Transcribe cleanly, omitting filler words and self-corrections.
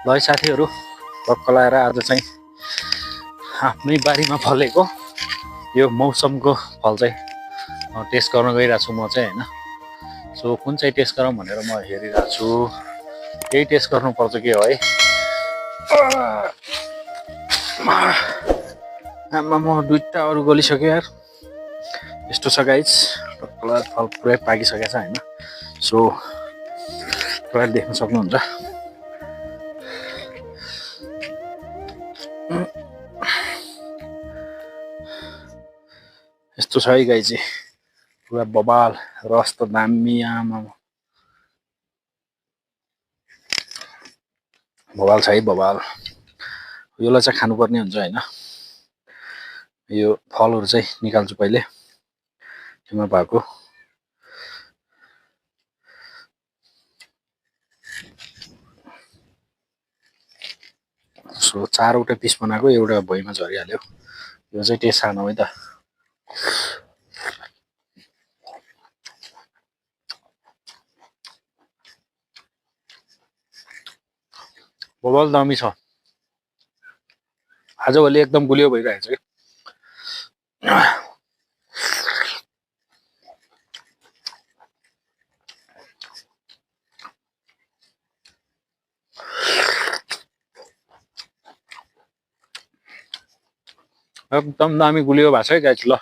ल है साथीहरू, भक्क लाएर आज चाहिँ आफ्नै बारीमा फलेको यो मौसमको फल चाहिँ टेस्ट गर्न गइरहेको छु म चाहिँ होइन। सो कुन चाहिँ टेस्ट गरौँ भनेर म हेरिरहेको छु। यही टेस्ट गर्नुपर्छ के हो है। आमा म दुईटा अरू गलिसक्यो यार। यस्तो छ गाइस, फल पुरै पाकिसकेको छ होइन। सो तपाईँले देख्न सक्नुहुन्छ। यस्तो छ है गाई चाहिँ पुरा बबाल, रस त दामी। आमा बबाल छ है बबाल। यसलाई चाहिँ खानुपर्ने हुन्छ होइन। यो फलहरू चाहिँ निकाल्छु पहिले यसमा भएको। सो 4वटा पिस बनाएको, एउटा भुइँमा झरिहाल्यो। यो चाहिँ टेस्ट खानु है त। बबाल दामी छ। आजभोलि एकदम गुलियो भइरहेको छ कि। एकदम दामी गुलियो भएको छ है गाइस। ल